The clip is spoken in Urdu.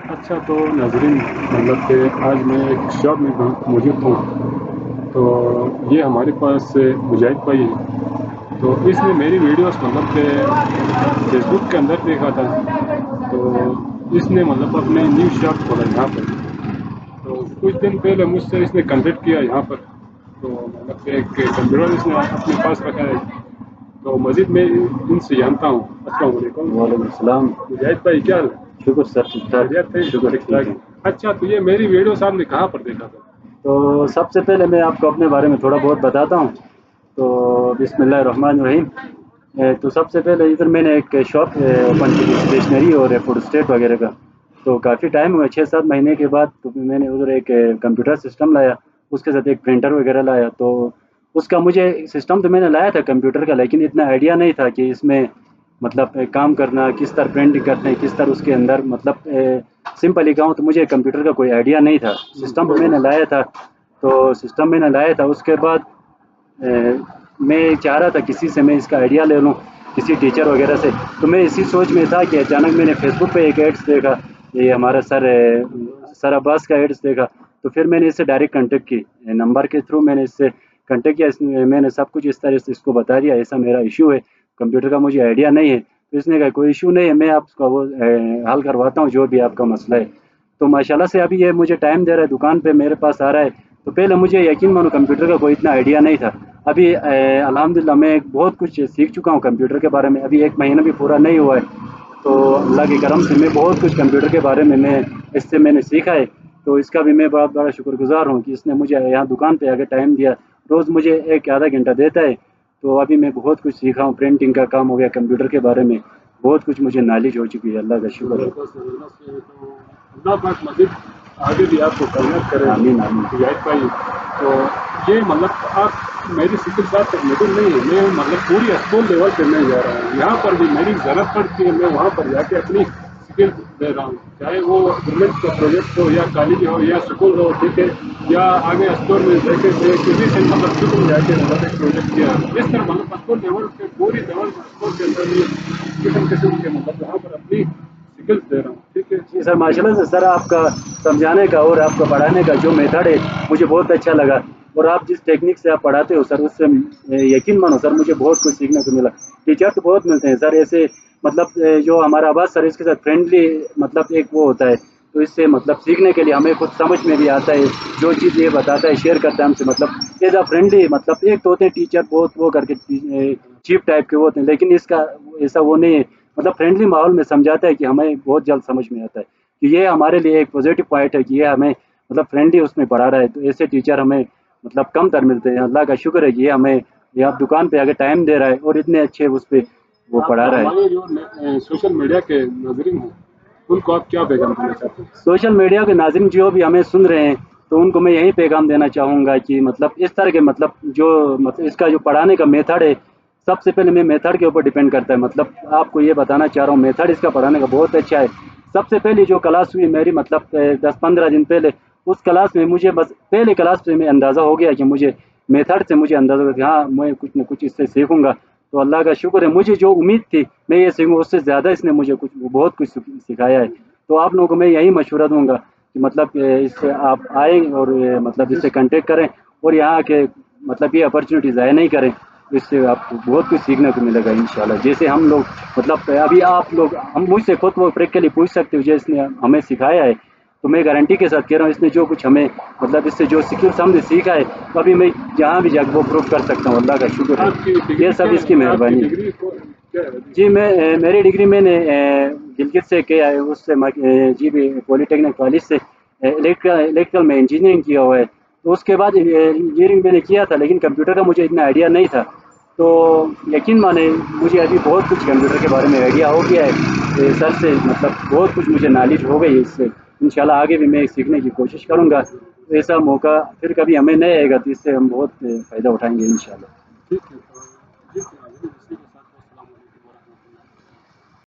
اچھا تو ناظرین، مطلب کہ آج میں ایک شاپ میں موجود ہوں، تو یہ ہمارے پاس مجاہد بھائی ہے، تو اس نے میری ویڈیوز مطلب کہ فیس بک کے اندر دیکھا تھا، تو اس نے مطلب اپنے نیو شاپ کھولا یہاں پر۔ تو کچھ دن پہلے مجھ سے اس نے کنٹیکٹ کیا یہاں پر، تو مطلب کہ ایک کمپیوٹر اس نے اپنے پاس رکھا ہے، تو مزید میں ان سے جانتا ہوں۔ السلام علیکم۔ وعلیکم السلام۔ مجاہد بھائی کیا حال ہے؟ شکر سر، ٹھیک ٹھاک۔ خیریت ہے؟ شکر ٹھیک ٹھیک ٹھاک۔ ہے۔ اچھا تو یہ میری ویڈیوز آپ نے کہاں پر دیکھا تھا؟ تو سب سے پہلے میں آپ کو اپنے بارے میں تھوڑا بہت بتاتا ہوں۔ تو بسم اللہ الرحمن الرحیم۔ تو سب سے پہلے ادھر میں نے ایک شاپ اوپن کی اسٹیشنری اور فوڈ اسٹیٹ وغیرہ کا۔ تو کافی ٹائم ہوا، 6-7 مہینے کے بعد تو میں نے ادھر ایک کمپیوٹر سسٹم لایا، اس کے ساتھ ایک پرنٹر وغیرہ لایا۔ تو اس کا مجھے سسٹم تو میں نے لایا تھا کمپیوٹر کا، لیکن اتنا آئیڈیا نہیں تھا کہ اس میں مطلب کام کرنا کس طرح، پرنٹ کرنا ہے کس طرح، اس کے اندر مطلب سمپلی کہوں تو مجھے کمپیوٹر کا کوئی آئیڈیا نہیں تھا۔ سسٹم میں نے لایا تھا، تو سسٹم میں نے لایا تھا، اس کے بعد میں چاہ رہا تھا کسی سے میں اس کا آئیڈیا لے لوں، کسی ٹیچر وغیرہ سے۔ تو میں اسی سوچ میں تھا کہ اچانک میں نے فیس بک پہ ایک ایڈس دیکھا، یہ ہمارا سر عباس کا ایڈس دیکھا۔ تو پھر میں نے اس سے ڈائریکٹ کنٹیکٹ کی، نمبر کے تھرو میں نے اس سے کنٹیکٹ کیا۔ میں نے سب کچھ اس طرح سے اس کو بتا دیا، ایسا میرا ایشو ہے، کمپیوٹر کا مجھے آئیڈیا نہیں ہے۔ تو اس نے کہا کوئی ایشو نہیں ہے، میں آپ کا وہ حل کرواتا ہوں جو بھی آپ کا مسئلہ ہے۔ تو ماشاءاللہ سے ابھی یہ مجھے ٹائم دے رہا ہے، دکان پہ میرے پاس آ رہا ہے۔ تو پہلے مجھے یقین مانو کمپیوٹر کا کوئی اتنا آئیڈیا نہیں تھا۔ ابھی الحمدللہ میں بہت کچھ سیکھ چکا ہوں کمپیوٹر کے بارے میں، ابھی 1 مہینہ بھی پورا نہیں ہوا ہے۔ تو اللہ کے کرم سے میں بہت کچھ کمپیوٹر کے بارے میں اس سے میں نے سیکھا ہے۔ تو اس کا بھی میں بہت بڑا شکر گزار ہوں کہ اس نے مجھے یہاں دکان پہ آگے ٹائم دیا، روز مجھے 1-آدھا گھنٹہ دیتا ہے۔ تو ابھی میں بہت کچھ سیکھا ہوں، پرنٹنگ کا کام ہو گیا، کمپیوٹر کے بارے میں بہت کچھ مجھے نالج ہو چکی ہے، اللہ کا شکر ہے۔ تو اللہ پاک مزید آگے بھی آپ کو کامیاب کرے۔ آمین آمین۔ مجاہد بھائی، تو یہ مطلب آپ میری سکل صاحب تک محدود نہیں ہے، میں مطلب پوری اسکول لیول پہ میں جا رہا ہوں، یہاں پر بھی میری ضرورت پڑتی ہے، میں وہاں پر جا کے اپنی سکل دے رہا ہوں، چاہے وہ گورنمنٹ کا پروجیکٹ ہو یا کالج ہو یا اسکول ہو، ٹھیک ہے، یا آگے اسٹور میں جا کے کسی سے مطلب شکل جا کے مطلب ایک پروجیکٹ کیا، اس طرح مطلب اسکول لیول پہ پوری لیول پر اسکول کے اندر قسم کے مطلب وہاں پر اپنی سکلس دے رہا ہوں، ٹھیک ہے۔ جی سر، ماشاء اللہ سے سر آپ کا سمجھانے کا اور آپ کا پڑھانے کا جو میتھڈ ہے مجھے بہت اچھا لگا، اور آپ جس ٹیکنیک سے آپ پڑھاتے ہو سر اس سے یقین مانو سر مجھے بہت کچھ سیکھنے کو ملا۔ ٹیچر تو بہت ملتے ہیں سر ایسے، مطلب جو ہمارا آواز سر اس کے ساتھ فرینڈلی مطلب ایک وہ ہوتا ہے، تو اس سے مطلب سیکھنے کے لیے ہمیں کچھ سمجھ میں بھی آتا ہے، جو چیز یہ بتاتا ہے شیئر کرتا ہے ہم سے، مطلب ایز اے فرینڈلی، مطلب ایک تو ہوتے ہیں ٹیچر بہت وہ کر کے چیپ ٹائپ کے ہوتے ہیں، لیکن اس کا ایسا وہ نہیں ہے، مطلب فرینڈلی ماحول میں سمجھاتا ہے کہ ہمیں بہت جلد سمجھ میں آتا ہے کہ یہ ہمارے لیے ایک پازیٹیو پوائنٹ ہے کہ یہ ہمیں مطلب فرینڈلی اس میں پڑھا رہا ہے۔ تو ایسے ٹیچر ہمیں مطلب کم تر ملتے ہیں، اللہ کا شکر ہے کہ یہ ہمیں یہ دکان پہ آگے ٹائم دے رہا ہے اور اتنے اچھے اس پہ وہ پڑھا رہا ہے۔ ہمارے جو سوشل میڈیا کے ناظرین ہیں ان کو آپ کیا پیغام دینا چاہتے ہیں؟ سوشل میڈیا کے ناظرین جو بھی ہمیں سن رہے ہیں تو ان کو میں یہی پیغام دینا چاہوں گا کہ مطلب اس طرح کے مطلب جو مطلب اس کا جو پڑھانے کا میتھڈ ہے، سب سے پہلے میں میتھڈ کے اوپر ڈیپینڈ کرتا ہے، مطلب آپ کو یہ بتانا چاہ رہا ہوں میتھڈ اس کا پڑھانے کا بہت اچھا ہے۔ سب سے پہلی جو کلاس ہوئی میری مطلب 10-15 دن پہلے، اس کلاس میں مجھے بس پہلے کلاس سے میں اندازہ ہو گیا کہ مجھے میتھڈ سے مجھے اندازہ ہو کہ ہاں میں کچھ نہ کچھ اس سے سیکھوں گا۔ تو اللہ کا شکر ہے، مجھے جو امید تھی میں یہ سیکھوں اس سے زیادہ اس نے مجھے بہت کچھ سکھایا ہے۔ تو آپ لوگوں کو میں یہی مشورہ دوں گا کہ مطلب اس سے آپ آئیں اور مطلب اس سے کنٹیکٹ کریں اور یہاں آ کے مطلب یہ اپرچونیٹی ضائع نہیں کریں، اس سے آپ کو بہت کچھ سیکھنے کو ملے گا انشاءاللہ۔ جیسے ہم لوگ مطلب ابھی آپ لوگ ہم مجھ سے خود وہ پریکٹیکلی پوچھ سکتے ہو جو اس نے ہمیں سکھایا ہے، تو میں گارنٹی کے ساتھ کہہ رہا ہوں اس نے جو کچھ ہمیں مطلب اس سے جو سکلس ہم نے سیکھا ہے، تو ابھی میں جہاں بھی جا کے وہ پروف کر سکتا ہوں، اللہ کا شکر ہے، آپ کی یہ ڈگری سب کیا اس کی ہے؟ آپ کی مہربانی ہے۔ ڈگری کیا ہے؟ جی میری ڈگری میں نے گلگت سے کیا ہے، اس سے جی بھی پولی ٹیکنک کالج سے الیکٹریکل میں انجینئرنگ کیا ہوا ہے۔ تو اس کے بعد انجینئرنگ میں نے کیا تھا، لیکن کمپیوٹر کا مجھے اتنا آئیڈیا نہیں تھا۔ تو یقین مانے مجھے ابھی بہت کچھ کمپیوٹر کے بارے میں آئیڈیا ہو گیا ہے، سر سے مطلب بہت کچھ مجھے نالج ہو گئی ہے اس سے، انشاءاللہ آگے بھی میں سیکھنے کی کوشش کروں گا۔ ایسا موقع پھر کبھی ہمیں نہیں آئے گا تو اس سے ہم بہت فائدہ اٹھائیں گے انشاءاللہ۔ ٹھیک ہے۔